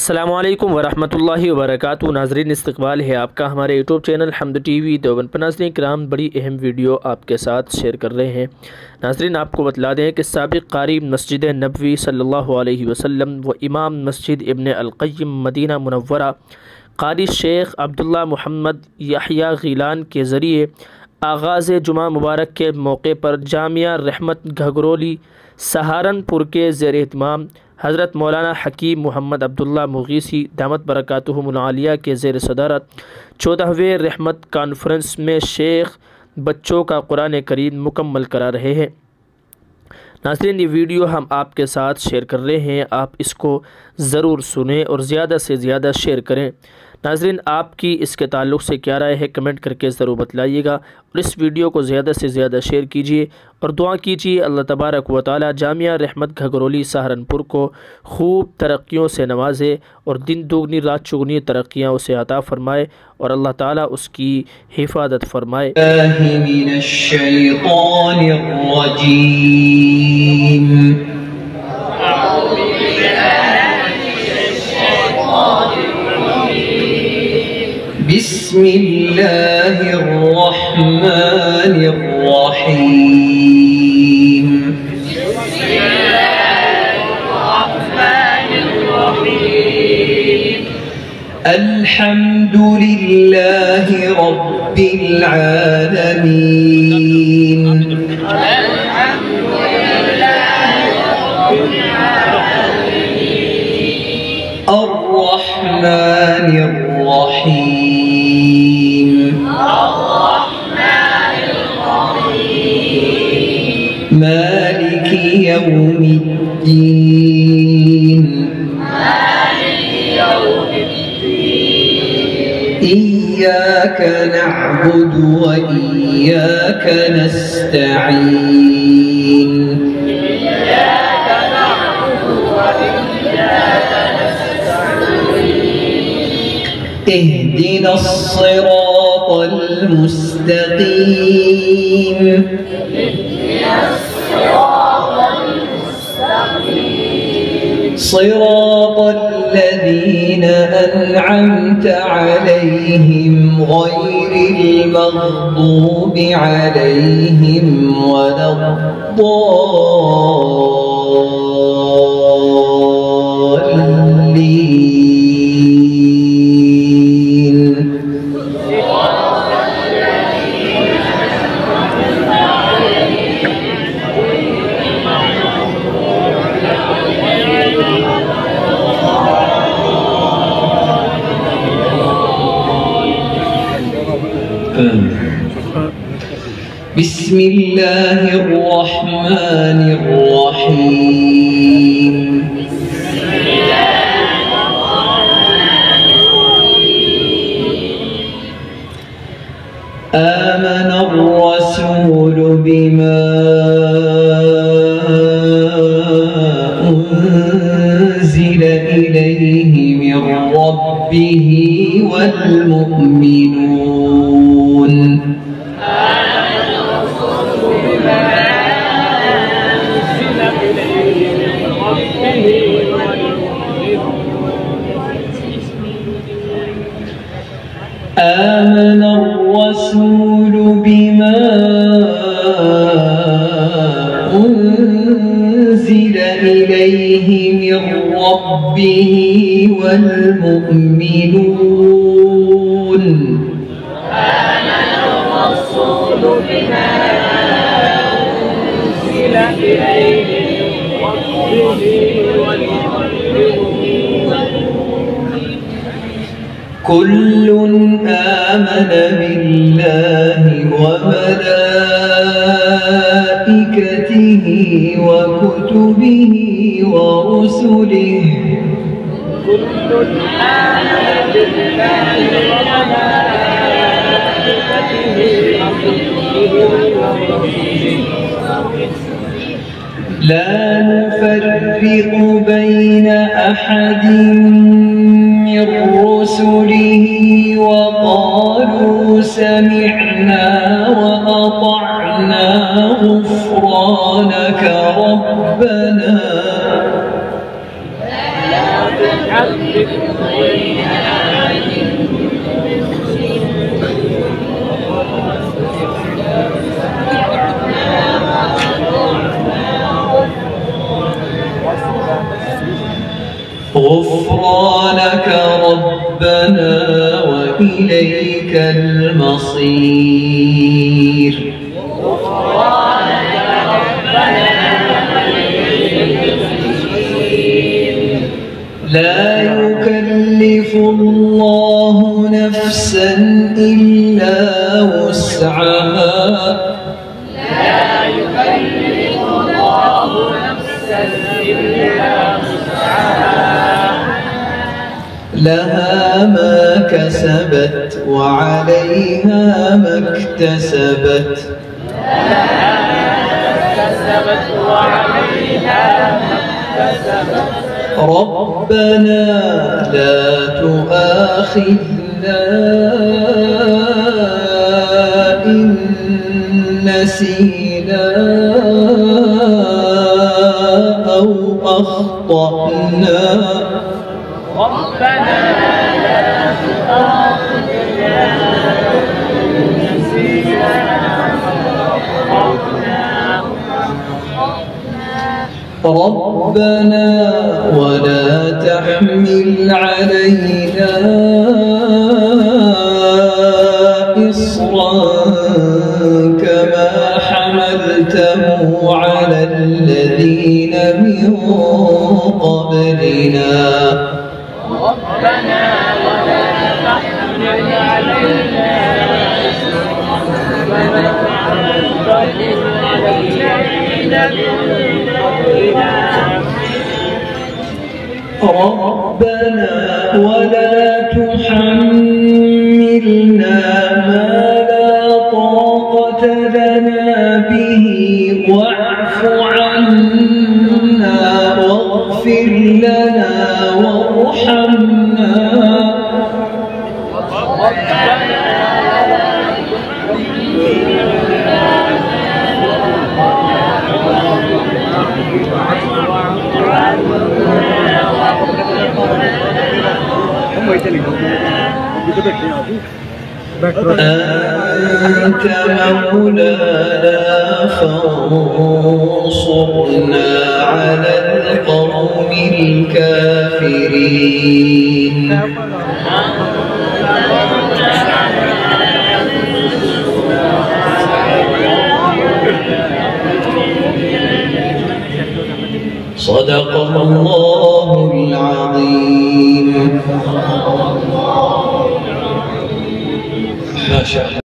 अस्सलामुअलैकुम वरहमतुल्लाहि वबरकातुहू। नाज़रीन, इस्तक़बाल है आपका हमारे यूट्यूब चैनल हमद टीवी देवबंद पर। नाज़रीन किराम, बड़ी अहम वीडियो आपके साथ शेयर कर रहे हैं। नाज़रीन, आपको बतला दें कि साबिक़ कारी मस्जिद नबवी सल्लल्लाहु अलैहि वसल्लम व इमाम मस्जिद इब्न अल-क़य्यिम मदीना मुनव्वरा क़ारी शेख अब्दुल्ला मोहम्मद याहिया ग़ीलान के ज़रिए आगाज़ जुमा मुबारक के मौके पर जामिया रहमत घगरोली सहारनपुर के ज़ेर एहतमाम हज़रत मौलाना हकीम मोहम्मद अब्दुल्ला मुग़ीसी दामत बरकातुहुमुल आलिया के ज़ेर सदारत 14वें रहमत कॉन्फ्रेंस में शेख बच्चों का कुरान करीम मुकम्मल करा रहे हैं। नाज़रीन, ये वीडियो हम आपके साथ शेयर कर रहे हैं, आप इसको ज़रूर सुनें और ज़्यादा से ज़्यादा शेयर करें। नाज़रीन, आपकी इसके ताल्लुक़ से क्या राय है कमेंट करके ज़रूर बतलाइएगा और इस वीडियो को ज़्यादा से ज़्यादा शेयर कीजिए और दुआ कीजिए अल्लाह तबारक व तआला जामिया रहमत घगरोली सहारनपुर को खूब तरक्कियों से नवाजे और दिन दुगनी रात चुगनी तरक्कियाँ उसे अता फ़रमाए और अल्लाह ताला उसकी हिफाजत फ़रमाए। बिस्मिल्लाहिर्रहमानिर्रहीम। अल्हम्दुलिल्लाहि रब्बिल आलमीन। अर्रहमानिर्रहीम। मालिकि यौमिद्दीन। इय्याक नअबुदु व इय्याक नस्तईन। اهدنا الصراط المستقيم صراط الذين أنعمت عليهم غير المغضوب عليهم ولا الضالين. بسم الله الرحمن الرحيم. آمن الرسول بما أنزل إليه من ربه والمؤمنون. آمن الرسول بما أنزل إليه من ربه والمؤمنون. آمن الرسول بما أنزل إليه من ربه والمؤمنون. كل آمن بالله وملائكته وكتبه ورسله. كل آمن بالله وملائكته وكتبه ورسله لا نفرق بين أحد من رسله وقالوا سمعنا وأطعنا غفرانك ربنا غفرانك ربنا وإليك المصير. لا يكلف الله نفسا إلا وسعها. لا يكلف الله نفسا إلا وسعها. لها ما كسبت وعليها ما اكتسبت. لها ما كسبت وعليها ما اكتسبت. ربنا لا تؤاخذنا إن نسينا أو أخطأنا. ربنا لا تؤاخذنا إن نسينا أو أخطأنا. ربنا ولا تحمل علينا إصرا كما حملته على الذين من قبلنا. ربنا ولا تحمل علينا إصرا كما حملته على الذين من قبلنا. ربنا ولا تحملنا ما لا طاقة لنا به واعف عنا واغفر لنا وارحمنا. أنت مولانا فانصرنا على القوم الكافرين. صدق الله العظيم. ما شاء الله.